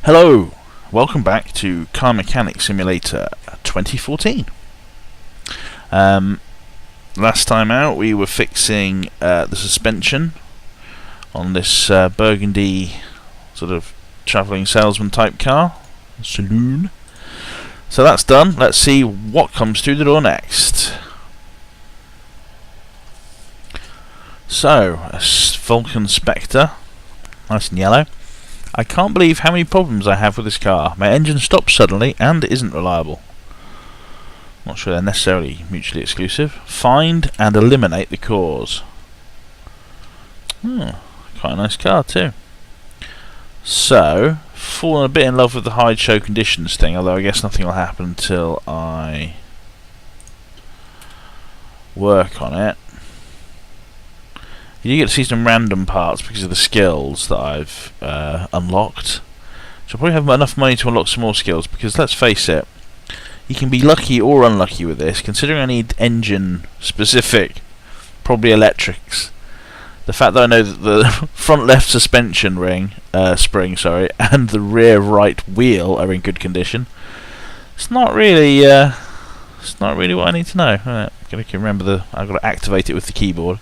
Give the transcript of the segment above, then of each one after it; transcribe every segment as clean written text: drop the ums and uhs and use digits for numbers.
Hello, welcome back to Car Mechanic Simulator 2014. Last time out we were fixing the suspension on this burgundy sort of travelling salesman type car, saloon. So that's done. Let's see what comes through the door next. So, a Vulcan Spectre, nice and yellow. I can't believe how many problems I have with this car. My engine stops suddenly and isn't reliable. Not sure they're necessarily mutually exclusive. Find and eliminate the cause. Quite a nice car too. So, fallen a bit in love with the hide show conditions thing, although I guess nothing will happen until I work on it. You do get to see some random parts because of the skills that I've unlocked. So I'll probably have enough money to unlock some more skills, because let's face it, you can be lucky or unlucky with this. Considering I need engine specific, probably electrics. The fact that I know that the front left suspension spring, and the rear right wheel are in good condition, it's not really what I need to know. Right, I've got to activate it with the keyboard.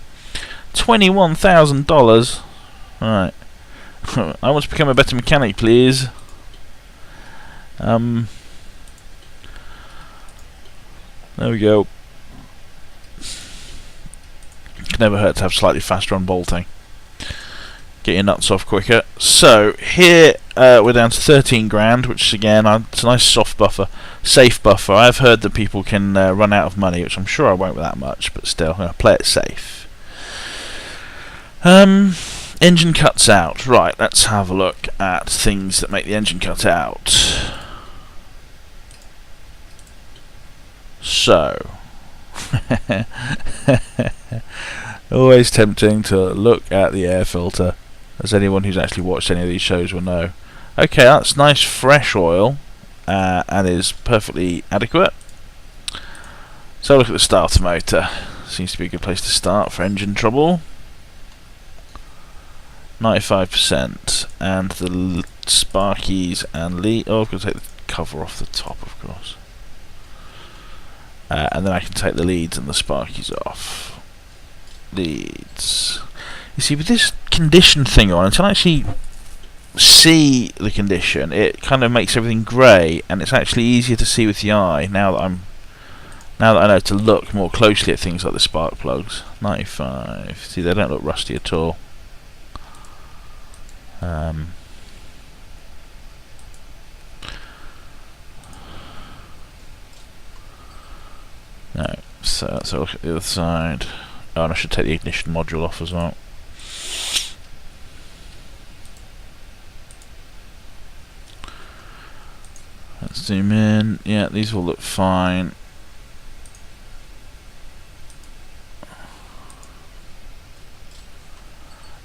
$21,000. Right. I want to become a better mechanic, please. There we go. Can never hurt to have slightly faster on bolting. Get your nuts off quicker. So here we're down to 13 grand, which again, it's a nice soft buffer, safe buffer. I've heard that people can run out of money, which I'm sure I won't with that much, but still, I'm going to play it safe. Engine cuts out. Right, let's have a look at things that make the engine cut out. So, always tempting to look at the air filter, as anyone who's actually watched any of these shows will know. Okay, that's nice fresh oil, and is perfectly adequate. So look at the starter motor. Seems to be a good place to start for engine trouble. 95%, and the sparkies and lead. Oh, I've got to take the cover off the top, of course. And then I can take the leads and the sparkies off. Leads. You see, with this condition thing on, until I actually see the condition, it kind of makes everything grey, and it's actually easier to see with the eye now that I know to look more closely at things like the spark plugs. 95. See, they don't look rusty at all. No, so let's have a look at the other side. Oh, and I should take the ignition module off as well. Let's zoom in. Yeah, these all look fine.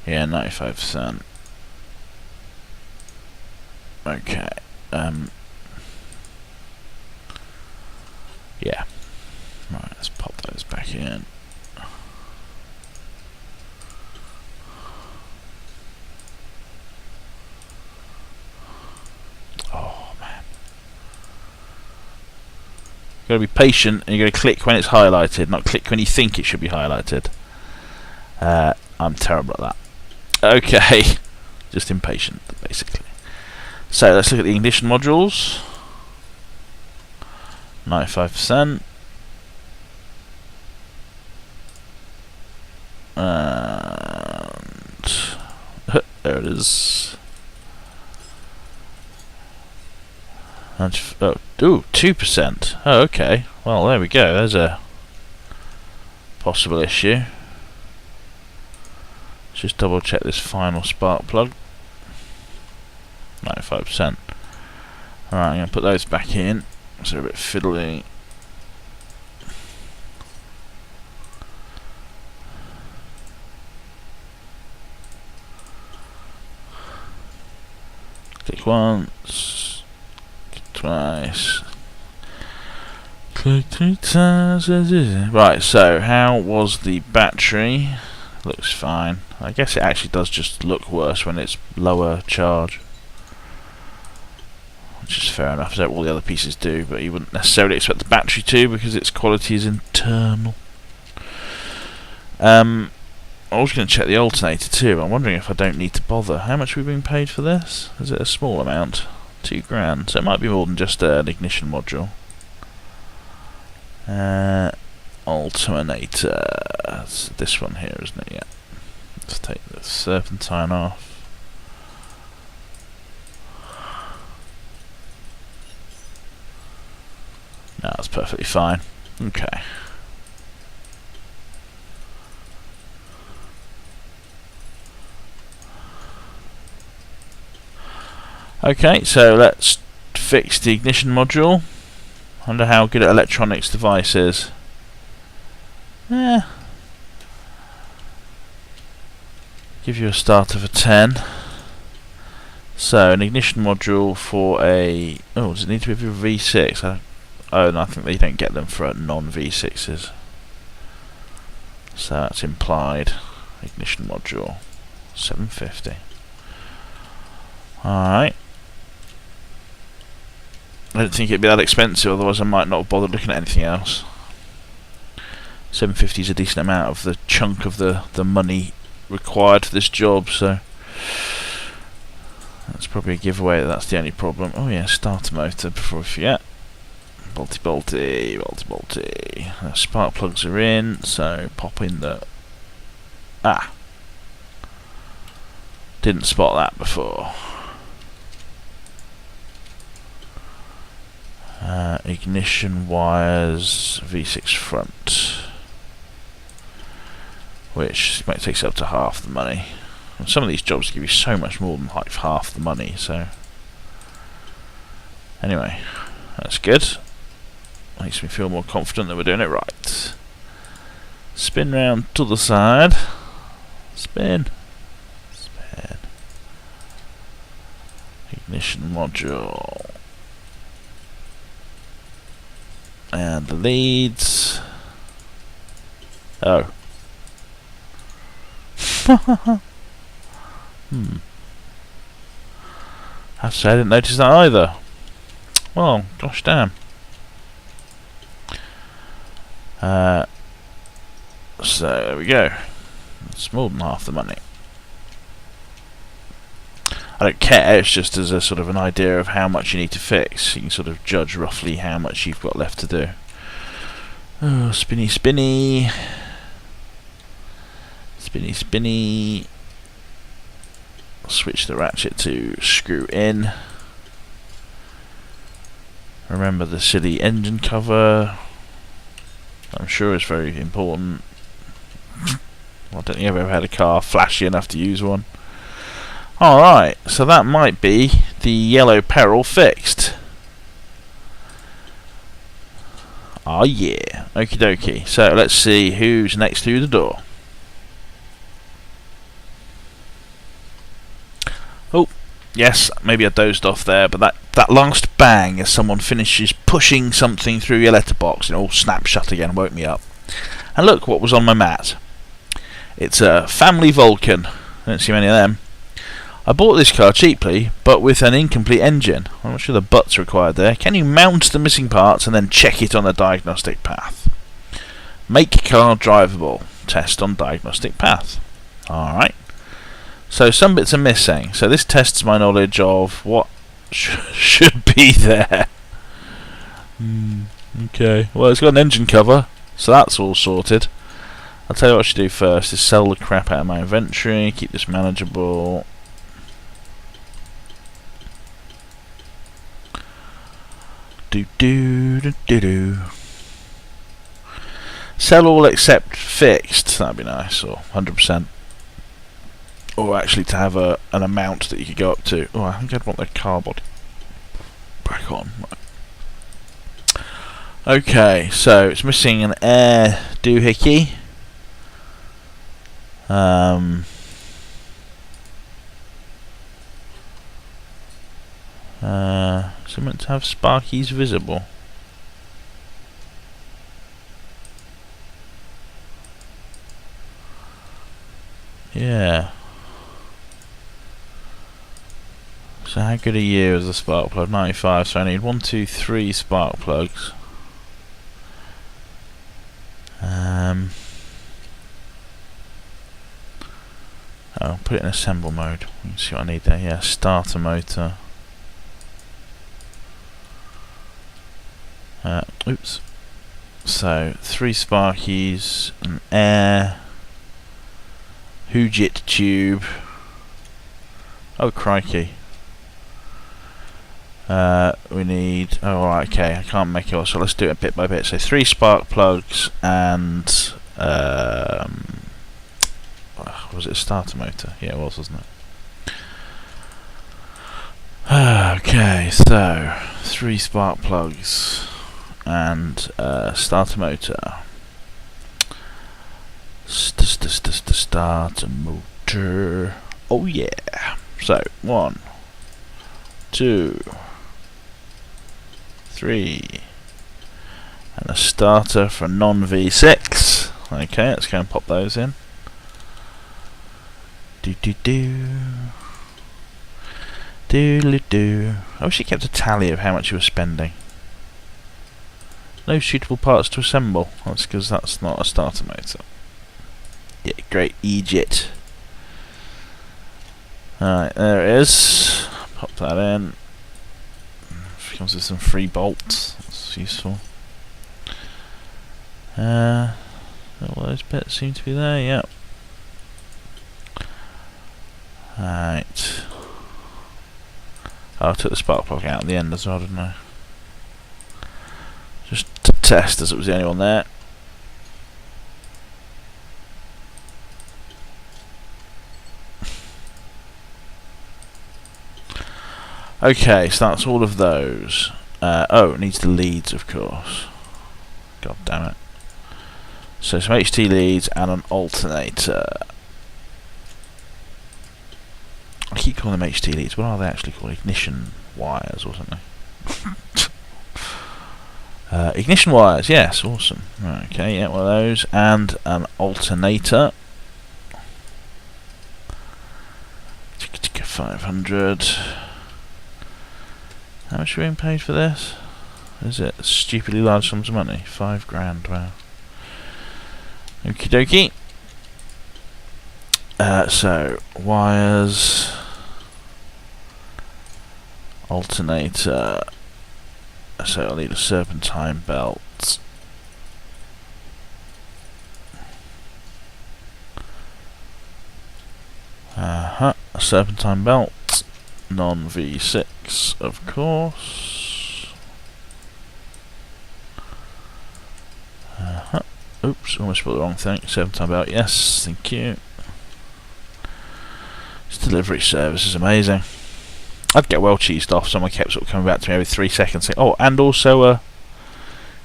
Yeah, 95%. Okay. Yeah. Right, let's pop those back in. Oh man. You've got to be patient, and you've got to click when it's highlighted, not click when you think it should be highlighted. I'm terrible at that. Okay. Just impatient, basically. So let's look at the ignition modules. 95%. And there it is. And, 2%. Oh, okay. Well, there we go. There's a possible issue. Let's just double check this final spark plug. 95%. Alright, I'm going to put those back in. So they're a bit fiddly. Click once. Click twice. Click 3 times. Right, so how was the battery? Looks fine. I guess it actually does just look worse when it's lower charge. which is fair enough, so all the other pieces do, but you wouldn't necessarily expect the battery to because its quality is internal. I was going to check the alternator too. I'm wondering if I don't need to bother. How much are we being paid for this? Is it a small amount? £2,000, so it might be more than just an ignition module. Alternator. It's this one here, isn't it? Yeah. Let's take the serpentine off. No, that's perfectly fine. Okay. Okay, so let's fix the ignition module. I wonder how good at electronics device is. Give you a start of a 10. So an ignition module for a... Oh, does it need to be a V6? Oh, no, I think they don't get them for non-V6s. So that's implied. Ignition module. 750. Alright. I didn't think it'd be that expensive, otherwise I might not have bothered looking at anything else. 750 is a decent amount of the chunk of the money required for this job, so that's probably a giveaway that that's the only problem. Oh yeah, starter motor before we forget. Bolty. Spark plugs are in, so pop in the... Didn't spot that before. Ignition wires, V6 front, which takes up to half the money. And some of these jobs give you so much more than like half the money, so anyway, that's good. Makes me feel more confident that we're doing it right. Spin round to the side. Spin. Ignition module. And the leads. Oh. I have to say I didn't notice that either. Well, gosh damn. So there we go. It's more than half the money. I don't care, it's just as a sort of an idea of how much you need to fix. You can sort of judge roughly how much you've got left to do. Oh, spinny. Spinny. Switch the ratchet to screw in. Remember the silly engine cover. I'm sure it's very important. I don't think I've ever had a car flashy enough to use one. Alright, so that might be the yellow peril fixed. Oh yeah, okie dokie. So let's see who's next through the door. Oh, yes, maybe I dozed off there, but that last bang as someone finishes pushing something through your letterbox and all snap shut again woke me up. And look what was on my mat. It's a family Vulcan. I don't see many of them. I bought this car cheaply, but with an incomplete engine. I'm not sure the but's required there. Can you mount the missing parts and then check it on the diagnostic path? Make car drivable. Test on diagnostic path. Alright. So some bits are missing. So this tests my knowledge of what should be there. Okay. Well, it's got an engine cover, so that's all sorted. I'll tell you what I should do first is sell the crap out of my inventory, keep this manageable. Sell all except fixed. That'd be nice, or 100%. Or actually to have an amount that you could go up to. Oh, I think I'd want the car body back on. Right. Okay, so it's missing an air doohickey. So meant to have sparkies visible. Yeah. So how good are you as a spark plug? 95, so I need 1, 2, 3 spark plugs. Oh, put it in assemble mode. You can see what I need there. Yeah, starter motor. Oops. So 3 sparkies, an air, Hujit tube. Oh crikey. We need. Oh, alright, okay. I can't make it all, so let's do it bit by bit. So 3 spark plugs and was it a starter motor? Yeah, it was, wasn't it? Okay, so 3 spark plugs and starter motor. Starter motor. Oh yeah. So 1, 2, 3, and a starter for non-V6. Okay, let's go and pop those in. Do. I wish he kept a tally of how much you were spending. No suitable parts to assemble. That's because that's not a starter motor. Yeah, great Egypt. Alright, there it is. Pop that in. Comes with some free bolts. That's useful. All those bits seem to be there. Yep. Right. Oh, I took the spark plug out at the end as well, didn't I? Just to test, as it was the only one there. Okay, so that's all of those. Oh, it needs the leads, of course. God damn it. So some HT leads and an alternator. I keep calling them HT leads. What are they actually called? Ignition wires or something? Ignition wires, yes, awesome. Okay, yeah, one of those. And an alternator. 500. How much are we being paid for this? Is it stupidly large sums of money? 5 grand, wow. Okie dokie. So, wires, alternator, so I'll need a serpentine belt. A serpentine belt, non-V6, of course. Oops, almost put the wrong thing. Serpentine belt, yes, thank you. This delivery service is amazing. I'd get well cheesed off. Someone kept sort of coming back to me every 3 seconds saying, "Oh, and also,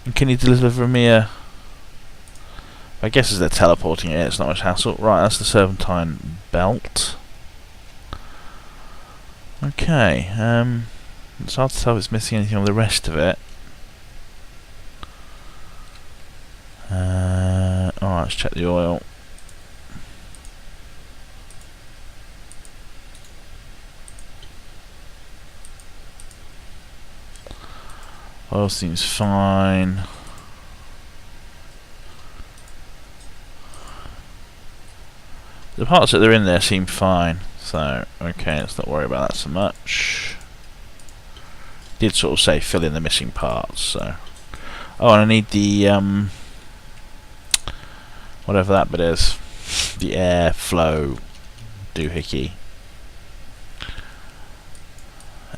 and can you deliver me a?" I guess as they're teleporting it, it's not much hassle. Right, that's the serpentine belt. Okay, it's hard to tell if it's missing anything on the rest of it. Alright, let's check the oil. Oil seems fine. The parts that are in there seem fine, so okay, let's not worry about that so much. Did sort of say fill in the missing parts, so. Oh, and I need the whatever that bit is, the airflow doohickey.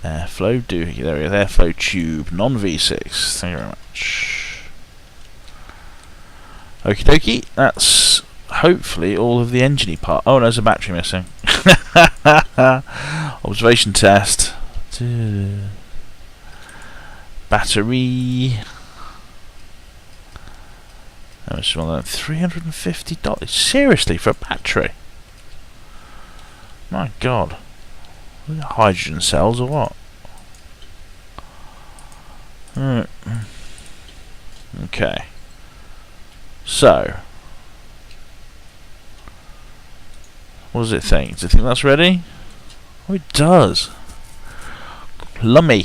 Airflow doohickey, there it is, airflow tube, non-V6, thank you very much. Okie dokie, that's hopefully all of the engine part. Oh, there's a battery missing. Observation test. Battery. How much is $350? Seriously, for a battery? My God. Hydrogen cells or what? Right. Okay. So, what does it think? Does it think that's ready? Oh, it does. Lummy.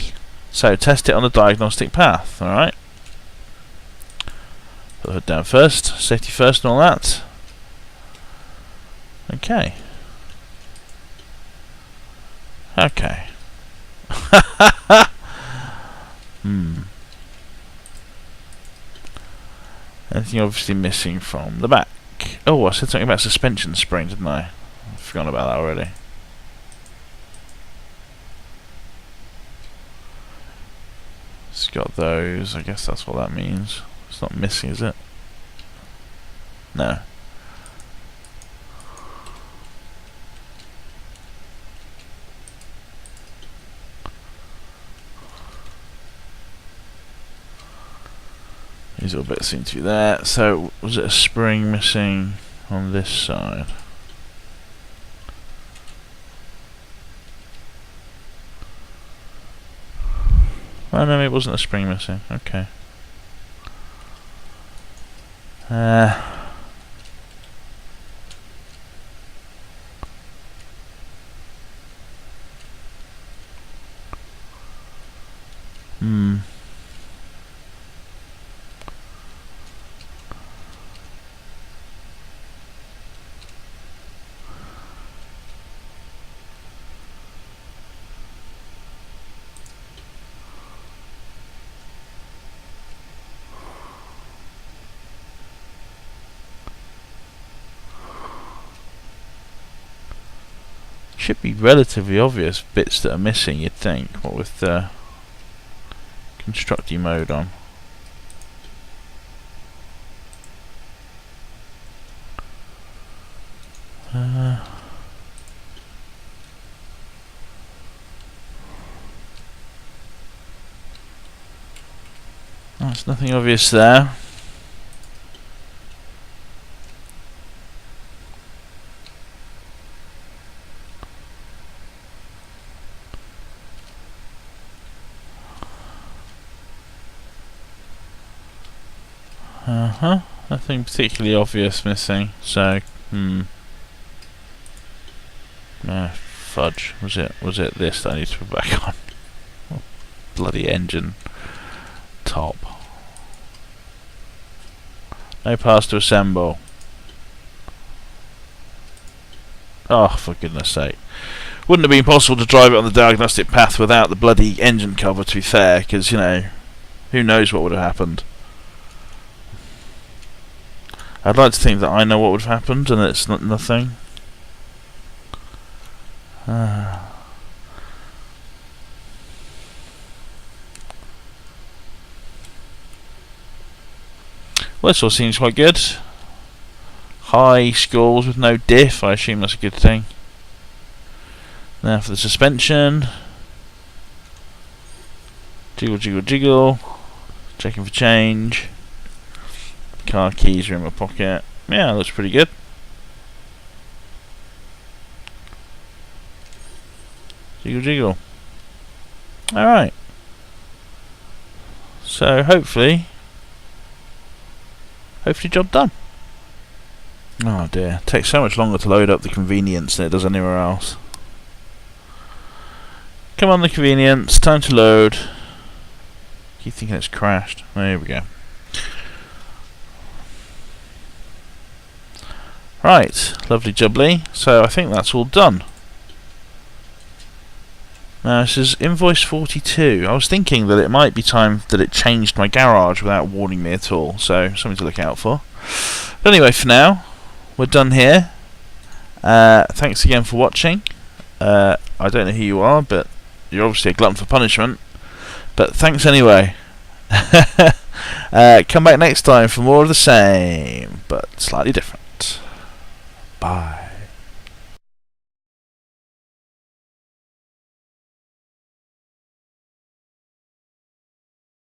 So test it on the diagnostic path. Alright. Put the hood down first. Safety first and all that. Okay. Okay. Anything obviously missing from the back? Oh, I said something about suspension spring, didn't I? I've forgotten about that already. It's got those. I guess that's what that means. It's not missing, is it? No. These little bits seem to be there. So, was it a spring missing on this side? Oh no, it wasn't a spring missing. Okay. Should be relatively obvious bits that are missing, you'd think, what with the constructy mode on. There's nothing obvious there. Nothing particularly obvious missing, so fudge. Was it this that I need to put back on? Oh, bloody engine top. No parts to assemble. Oh, for goodness sake. Wouldn't have been possible to drive it on the diagnostic path without the bloody engine cover, to be fair, because, you know, who knows what would have happened. I'd like to think that I know what would have happened and it's not nothing. Well, this all seems quite good. High scores with no diff, I assume that's a good thing. Now for the suspension. Jiggle, jiggle, jiggle. Checking for change. Car keys are in my pocket. Yeah, that looks pretty good. Jiggle, jiggle. Alright. So, hopefully job done. Oh dear. It takes so much longer to load up the convenience than it does anywhere else. Come on, the convenience. Time to load. Keep thinking it's crashed. There we go. Right, lovely jubbly. So I think that's all done. Now this is invoice 42. I was thinking that it might be time that it changed my garage without warning me at all, so something to look out for. But anyway, for now, we're done here. Thanks again for watching. I don't know who you are, but you're obviously a glutton for punishment. But thanks anyway. Come back next time for more of the same, but slightly different. Bye.